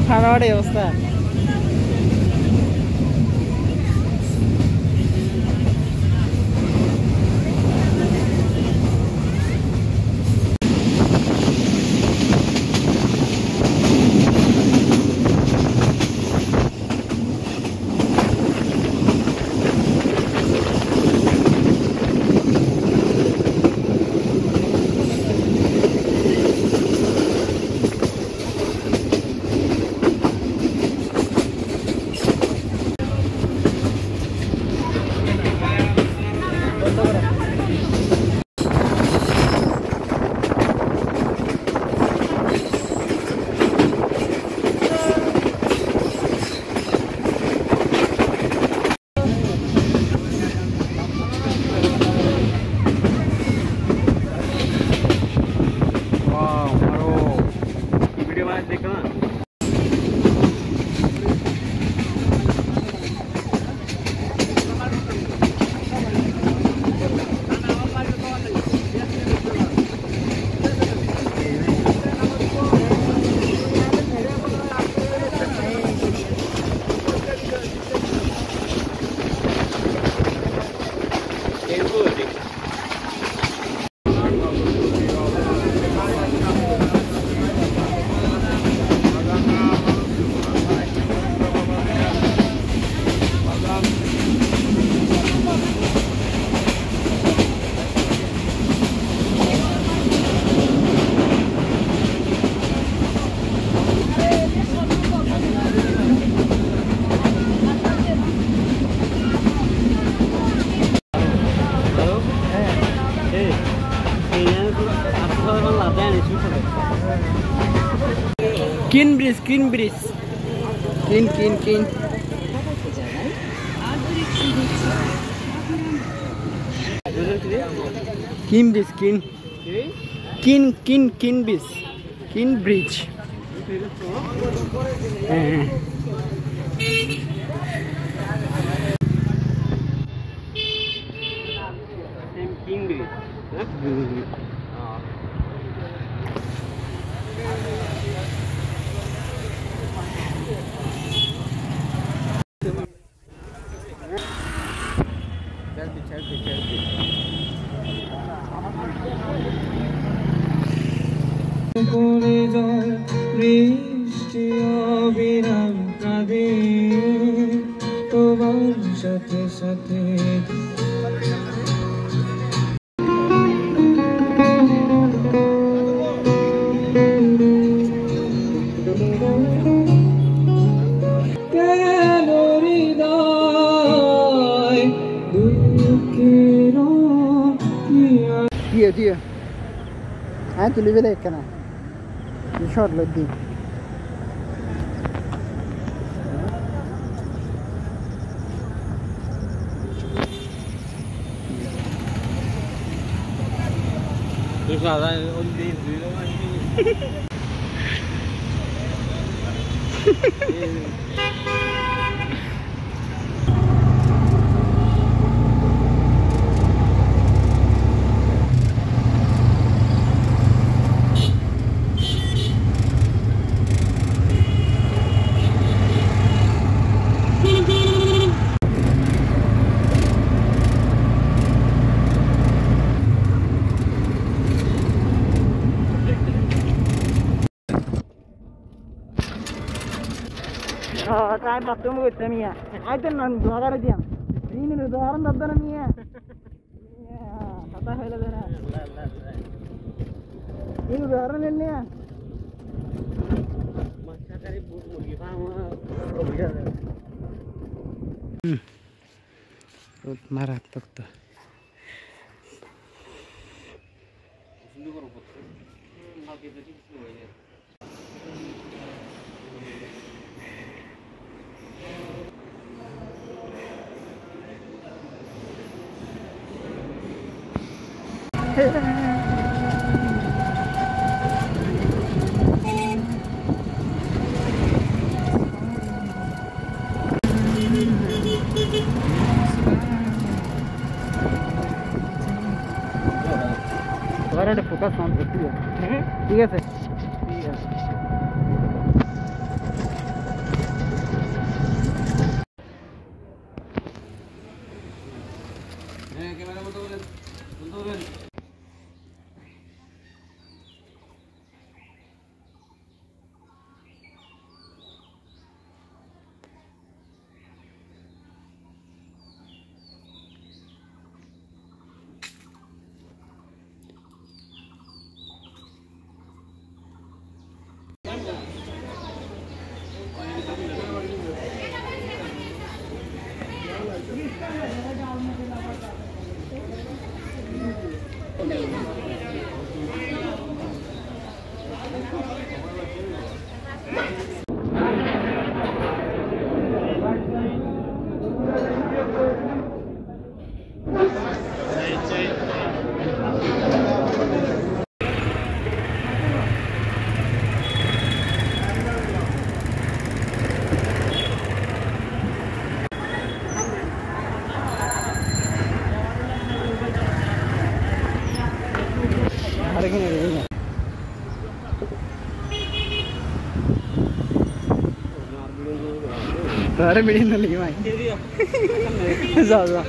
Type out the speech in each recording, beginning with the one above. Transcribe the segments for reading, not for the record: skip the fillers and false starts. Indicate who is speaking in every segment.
Speaker 1: খানার অবস্থা Kin bridge, Kin bridge. Kin. Kin bridge, Kin. Kin bridge. Kin bridge. King bridge.
Speaker 2: করে যায় বৃষ্টি অবিরাম কাঁদে তোমার সাথে সাথে কেন হৃদয় দুঃখের
Speaker 1: Dio. Tu li vedi che no? Il ciorlo è di. Try bathroom with me. I don't know. Do I got it? Clean it. Do I have done it? Yeah. Pata hai la dena. You do I have it? Yeah. Masha kari boot murgi farm. Marathon to. Ahora focus on the video. ठीक है sir ठीक है camera बोल Ahora miren la lima. Zaza.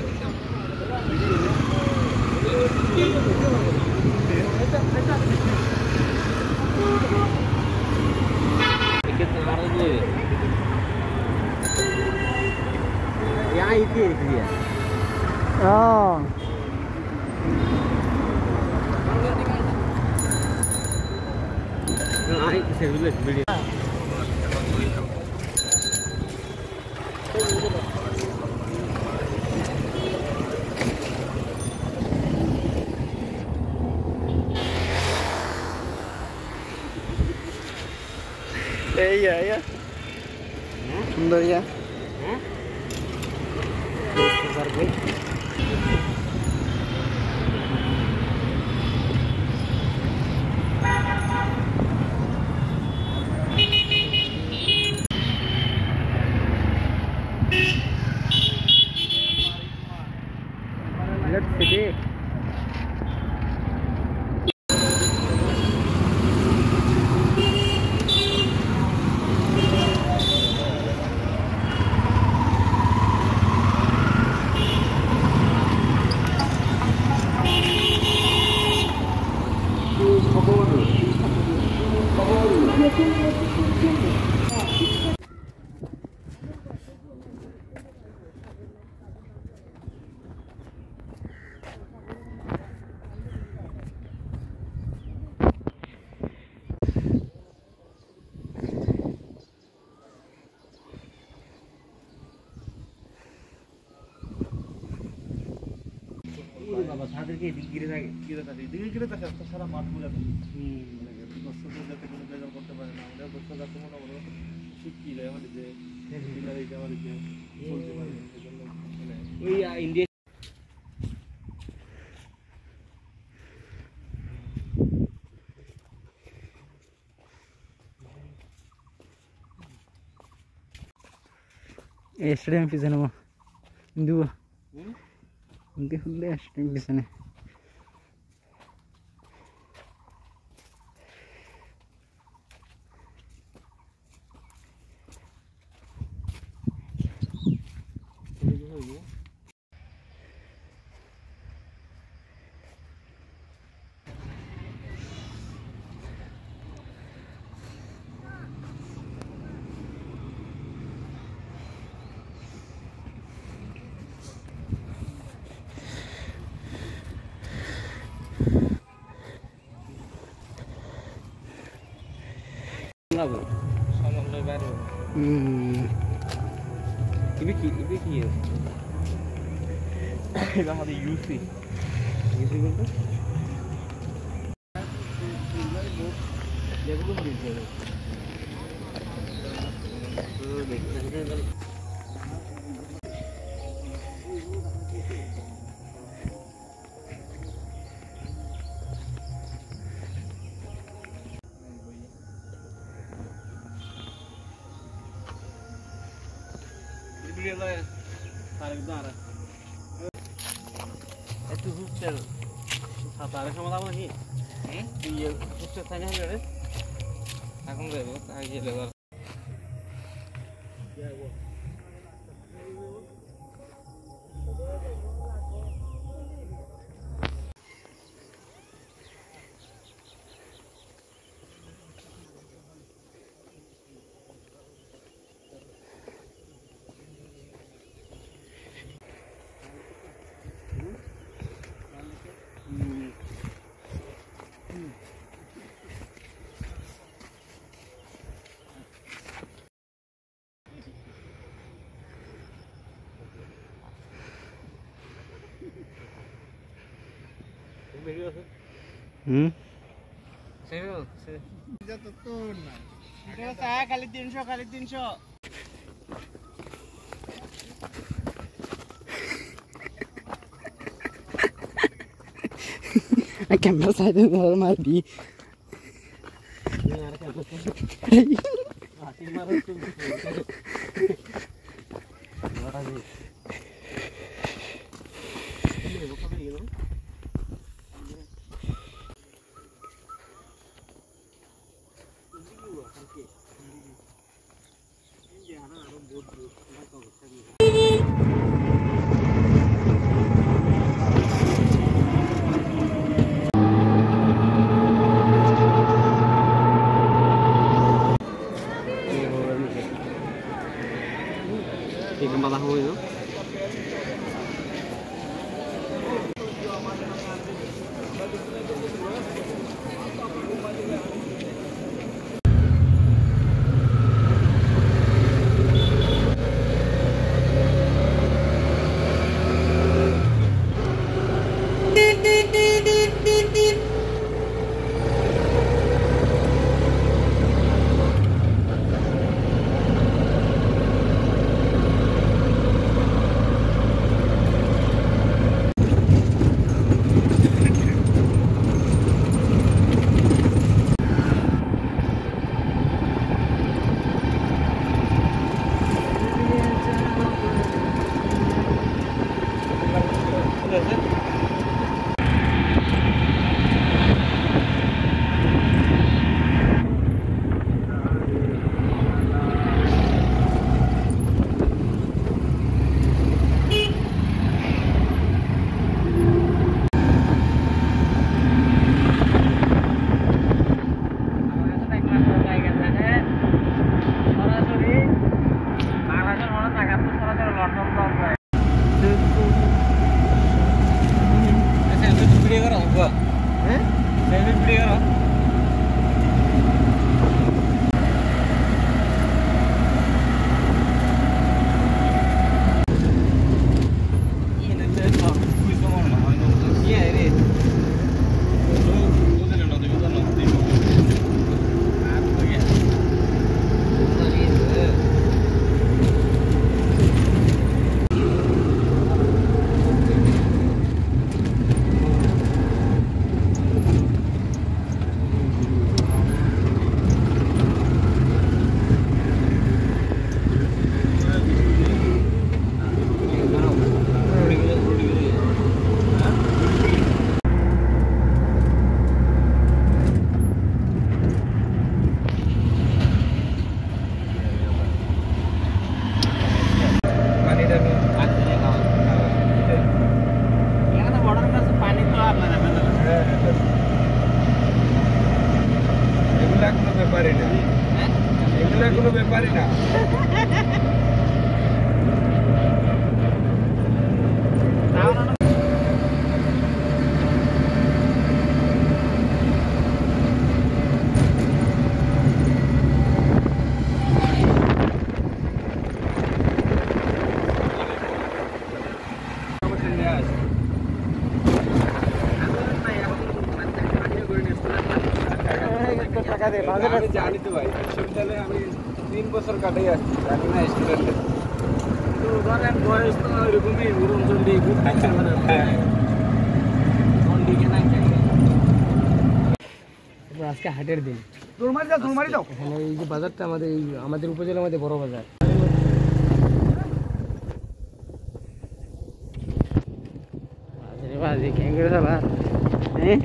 Speaker 1: यहाँ इतनी है हाँ ya सुंदर ya let's see
Speaker 3: বাবা তাদেরকে এদিক ঘিরে থাকে ঘিরে থাকে এদিকে ঘিরে থাকে একটা সারা মাঠ ঘুরে থাকে দর্শকদের যাতে কোনো বেজার করতে পারে না আমাদের দর্শক যাতে মনে করো শিখিয়ে দেয় আমাদের যে আমাদের যে বলতে পারে সেজন্য মানে ওই ইন্ডিয়া
Speaker 1: স্টেডিয়াম পিছনে দিব দেখলে স্টেডিয়াম পিছনে
Speaker 3: সমন্বয় বাইরে ইবি কি এটা আমাদের ইউসি বলতে একটু হুস্টেল সাঁতারের সময় যাবো নাকি হুস্টেল সাইন হবে এখন যাবো গেলে খালি 300
Speaker 1: कैमरा साइड में मार दी
Speaker 3: Ikan patah hulu itu.
Speaker 2: কোনো ব্যাপারই না। আমি জানি তো ভাই, বিশ্ববিদ্যালয়ে আমি 3 বছর কাটাই আসছি, জানি না স্টুডেন্টদের তো ধরেন বয়স তো ওইরকমই উড়ন দিয়ে ঘুরতে
Speaker 1: আজকে হাটের দিন,
Speaker 2: দৌড়মারি দাও।
Speaker 1: এখানে এই যে বাজারটা আমাদের উপজেলার মধ্যে বড় বাজার। বাজে ক্যাঙ্গের সালা হ্যাঁ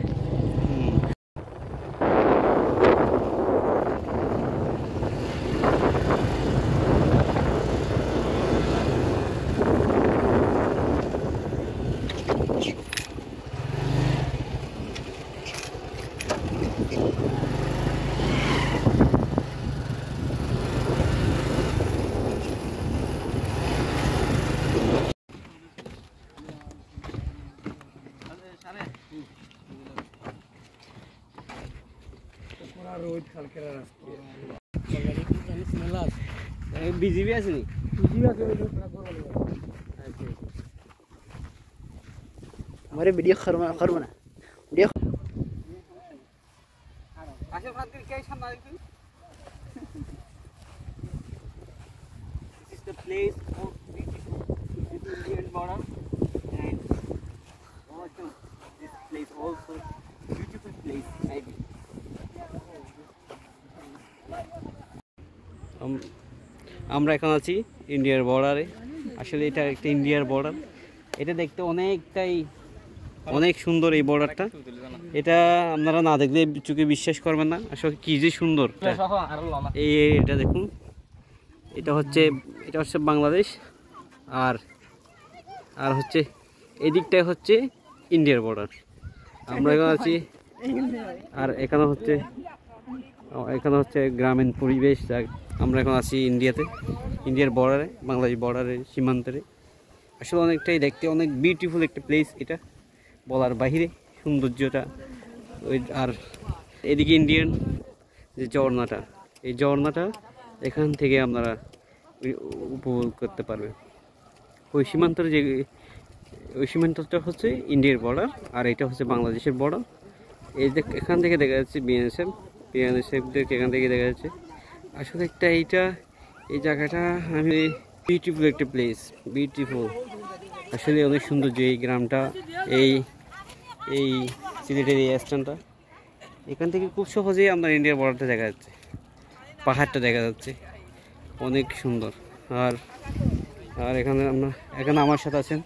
Speaker 4: বিজিবি আছে নি?
Speaker 1: हमारे वीडियो खरब ना video
Speaker 4: This is the place of Indian border, and also this place also beautiful place maybe. আমরা এখন আছি ইন্ডিয়ার বর্ডারে। আসলে এটা একটা ইন্ডিয়ার বর্ডার, এটা দেখতে অনেক সুন্দর এই বর্ডারটা। এটা আপনারা না দেখলে চোখে বিশ্বাস করবেন না, আসলে কি যে সুন্দর। এটা দেখুন, এটা হচ্ছে বাংলাদেশ, আর হচ্ছে এদিকটায় হচ্ছে ইন্ডিয়ার বর্ডার। আমরা এখন আছি, আর এখানে হচ্ছে গ্রামীণ পরিবেশ। আমরা এখন আছি ইন্ডিয়ার বর্ডারে, বাংলাদেশ বর্ডারের সীমান্তে। আসলে অনেকটাই দেখতে অনেক বিউটিফুল একটা প্লেস, এটা বলার বাহিরে সৌন্দর্যটা। আর এদিকে ইন্ডিয়ান যে ঝর্ণাটা, এই ঝর্ণাটা এখান থেকে আপনারা উপভোগ করতে পারবেন। ওই সীমান্তটা হচ্ছে ইন্ডিয়ার বর্ডার, আর এটা হচ্ছে বাংলাদেশের বর্ডার। এখান থেকে দেখা যাচ্ছে বিএনএসএফদেরকে এখান থেকে দেখা যাচ্ছে। আসলে এই জায়গাটা আমি বিউটিফুল একটা প্লেস, বিউটিফুল। আসলে অনেক সৌন্দর্য এই গ্রামটা, এই সিলেটের এই স্থানটা। এখান থেকে খুব সহজেই আপনার ইন্ডিয়ার বর্ডারটা দেখা যাচ্ছে, পাহাড়টা দেখা যাচ্ছে, অনেক সুন্দর। আর এখানে আমার সাথে আছেন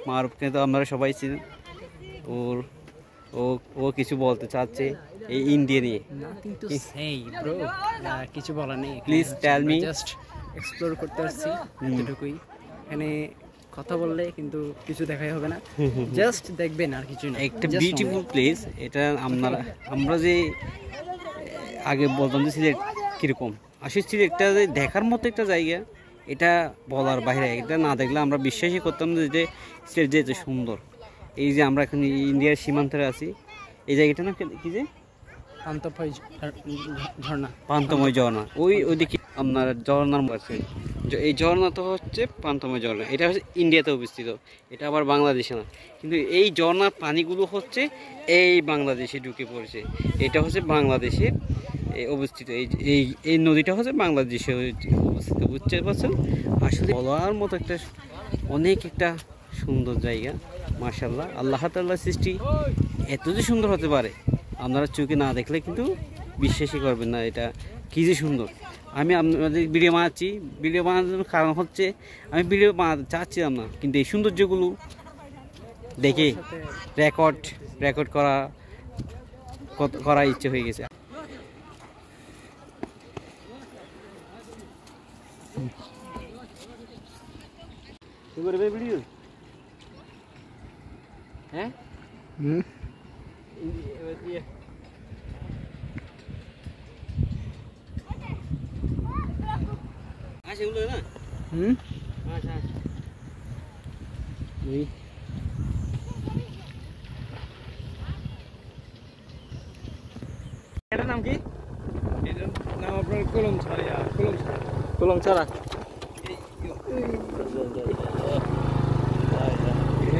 Speaker 4: মারুফকে তো আপনারা সবাই চিনেন। ও কিছু বলতে চাচ্ছে এই ইন্ডিয়া নিয়ে।
Speaker 1: কিছু বলার নেই,
Speaker 4: please tell me.
Speaker 1: Just explore করতে আসছি, এতটুকুই। এখানে কথা বললে কিন্তু কিছু দেখাই হবে না, জাস্ট দেখবেন আর কিছু না।
Speaker 4: একটা বিউটিফুল প্লেস এটা। আমরা যে আগে বলতাম যে সিলেট কীরকম, আসলে সিলেটটা দেখার মতো একটা জায়গা, এটা বলার বাইরে। এটা না দেখলে আমরা বিশ্বাসই করতাম যে সিলেট যে এত সুন্দর। এই যে আমরা এখন ইন্ডিয়ার সীমান্তে আছি, এই জায়গাটা না কি যে
Speaker 1: পান্তপয় ঝর্ণা।
Speaker 4: পান্তময় ঝর্ণা, ওইদিকে আপনার ঝর্ণার আছে। এই ঝর্ণা তো হচ্ছে পান্তময় ঝর্ণা, এটা হচ্ছে ইন্ডিয়াতে অবস্থিত, এটা আবার বাংলাদেশে না। কিন্তু এই ঝর্ণার পানিগুলো হচ্ছে এই বাংলাদেশে ঢুকে পড়েছে, এটা হচ্ছে বাংলাদেশে অবস্থিত। এই নদীটা হচ্ছে বাংলাদেশে অবস্থিত, বুঝতে পারছেন? আসলে বলার মতো একটা অনেক একটা সুন্দর জায়গা। মাশাআল্লাহ, আল্লাহ তাআলার সৃষ্টি এত যে সুন্দর হতে পারে আপনারা চোখে না দেখলে কিন্তু বিশ্বাসই করবেন না এটা কী যে সুন্দর। আমি আপনাদের ভিডিও বানাচ্ছি, ভিডিও বানানোর কারণ হচ্ছে আমি ভিডিও বানাতে চাচ্ছিলাম না, কিন্তু এই সৌন্দর্যগুলো দেখে রেকর্ড করার ইচ্ছে হয়ে গেছে। ভিডিও হ্যাঁ সেগুলো না আচ্ছা
Speaker 1: এটার নাম কি?
Speaker 2: এটার নাম আপনার কলম
Speaker 1: ছাড়া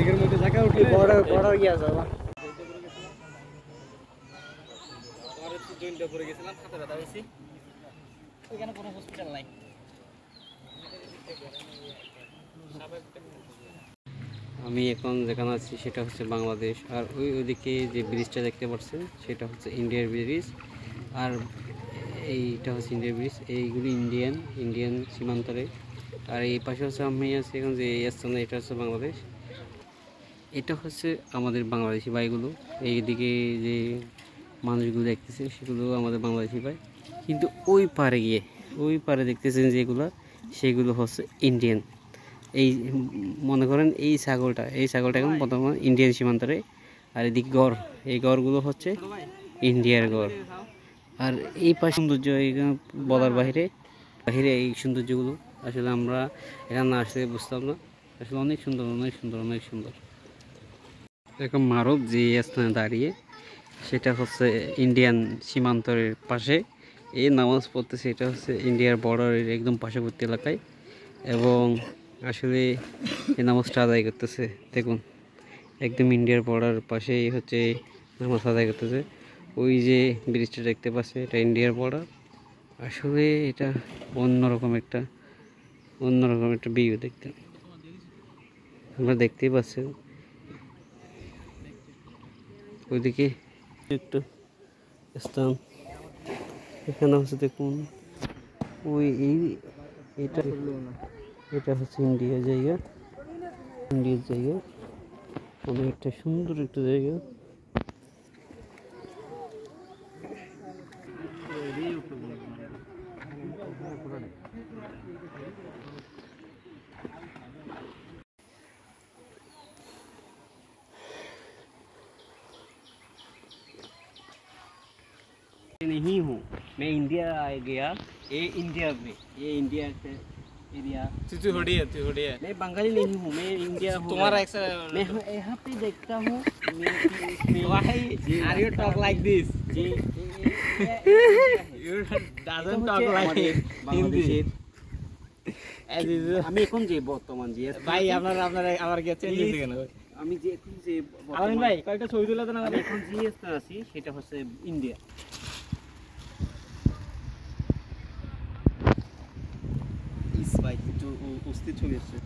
Speaker 2: এর মধ্যে জায়গা উঠলে
Speaker 1: বড় ইয়ে আছে বাবা।
Speaker 4: জয়েন্টে পড়ে গেছিলাম, হাতে ব্যথা হয়েছি, এখানে কোনো হসপিটাল নাই। আমি এখন যেখানে আছি সেটা হচ্ছে বাংলাদেশ, আর ওইদিকে যে ব্রিজটা দেখতে পাচ্ছেন সেটা হচ্ছে ইন্ডিয়ার ব্রিজ, আর এইটা হচ্ছে ইন্ডিয়ার ব্রিজ, এইগুলি ইন্ডিয়ান সীমান্তরে। আর এই পাশে হচ্ছে আমি আছি এখন যে স্থানে, এটা হচ্ছে বাংলাদেশ। এটা হচ্ছে আমাদের বাংলাদেশি ভাইগুলো, এইদিকে যে মানুষগুলো দেখতেছেন সেগুলো আমাদের বাংলাদেশি ভাই, কিন্তু ওই পারে দেখতেছেন যেগুলো সেগুলো হচ্ছে ইন্ডিয়ান। এই মনে করেন এই ছাগলটা এখন বর্তমানে ইন্ডিয়ান সীমান্তরে, আর এদিকে এই গড়গুলো হচ্ছে ইন্ডিয়ার গড়। আর এই পাশে সৌন্দর্য বলার বাইরে এই সৌন্দর্যগুলো আসলে আমরা এখানে না আসলে বুঝতাম না, আসলে অনেক সুন্দর। এখন মারব যে স্থানে দাঁড়িয়ে সেটা হচ্ছে ইন্ডিয়ান সীমান্তের পাশে, এই নামাজ পড়তেছে, এটা হচ্ছে ইন্ডিয়ার বর্ডারের একদম পার্শ্ববর্তী এলাকায়, এবং আসলে এই নামাজটা আদায় করতেছে। দেখুন একদম ইন্ডিয়ার বর্ডার পাশেই হচ্ছে নামাজ আদায় করতেছে। ওই যে ব্রিজটা দেখতে পাচ্ছে এটা ইন্ডিয়ার বর্ডার। আসলে এটা অন্যরকম একটা ভিউ দেখতে আমরা দেখতেই পাচ্ছেন। ওইদিকে একটা স্থান, এখানে হচ্ছে দেখুন ওই এটা হচ্ছে ইন্ডিয়ার জায়গা, অনেকটা সুন্দর একটা জায়গা। नहीं हूँ मैं, इंडिया आ गया, ये इंडिया से एरिया।
Speaker 2: तू होड़ी है
Speaker 4: मैं बंगाली नहीं हूँ, मैं इंडिया हूँ।
Speaker 2: तुम्हारा
Speaker 4: मैं यहाँ पे देखता हूँ।
Speaker 2: why are you talk like this? You doesn't talk like Hindi.
Speaker 4: আমি এখন যে বর্তমান যে
Speaker 2: ভাই আমার কি চেঞ্জ হয়েছে কেন?
Speaker 4: আমি যে এখন যে
Speaker 2: আলামিন ভাই কয়েকটা ছবি তুলে দেন আমাদের।
Speaker 4: এখন যে স্থানে আছি সেটা হচ্ছে ইন্ডিয়া।
Speaker 3: इस बाइक जो उसकी ছবি আছে।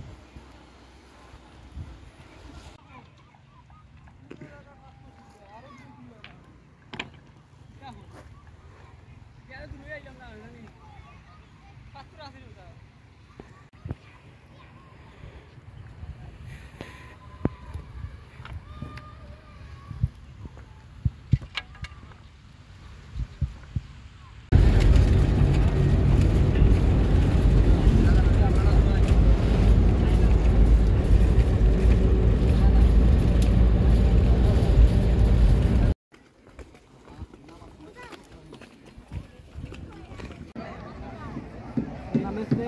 Speaker 2: नमस्ते,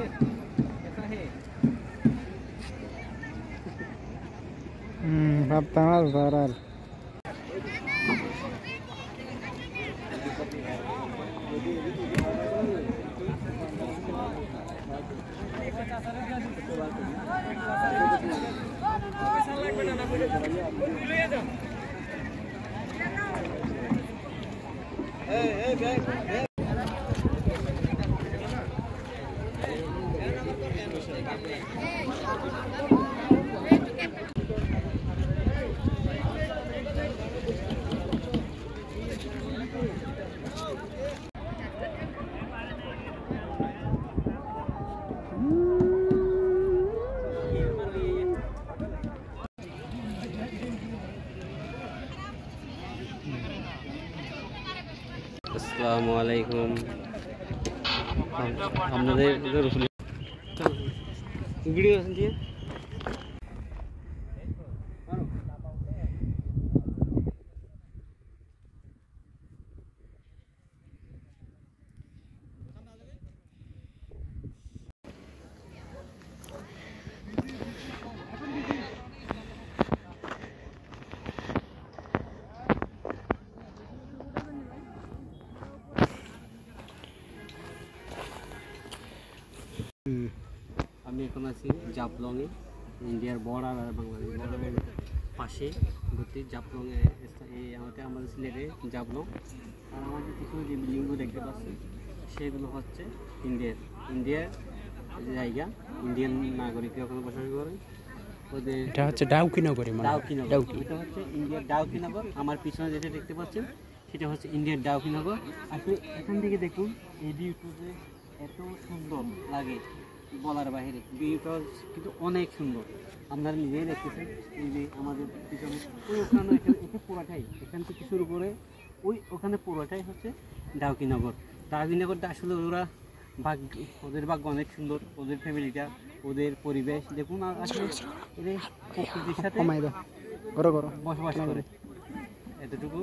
Speaker 2: कैसा है?
Speaker 1: Batal.
Speaker 4: আসসালামু আলাইকুম। আপনাদের ভিডিও দিয়ে আমি এখন আছি জাফলংয়ে, ইন্ডিয়ার বর্ডার আর বাংলাদেশ বর্ডারের পাশে ঘুরতে। জাফলংয়ে আমাদের সিলেটে জাফলং। আর আমাদের কিছু যে বিল্ডিংগুলো দেখতে পাচ্ছি সেগুলো হচ্ছে ইন্ডিয়ার জায়গা। ইন্ডিয়ান নাগরিকরা ওখানে বসবাস করে। ওদের
Speaker 1: এটা হচ্ছে ডাউকিনগর।
Speaker 4: এটা হচ্ছে ইন্ডিয়ার ডাউকিনগর। আমার পিছনে যেটা দেখতে পাচ্ছেন সেটা হচ্ছে ইন্ডিয়ার ডাউকিনগর। আসলে এখান থেকে দেখুন এই ভিউটা যে এত সুন্দর লাগে বলার বাইরে। ভিউটা কিন্তু অনেক সুন্দর, আপনারা নিজেই দেখতেছেন। এই যে আমাদের পিছনে ওই ওখানে এটা পুরাটাই, এখান থেকে শুরু করে ওখানে পুরোটাই হচ্ছে ডাউকিনগর। ডাউকিনগরটা আসলে ওদের ভাগ্য অনেক সুন্দর, ওদের ফ্যামিলিটা, ওদের পরিবেশ দেখুন। আর আসলে এদের প্রকৃতির সাথে বসবাস করে এতটুকু।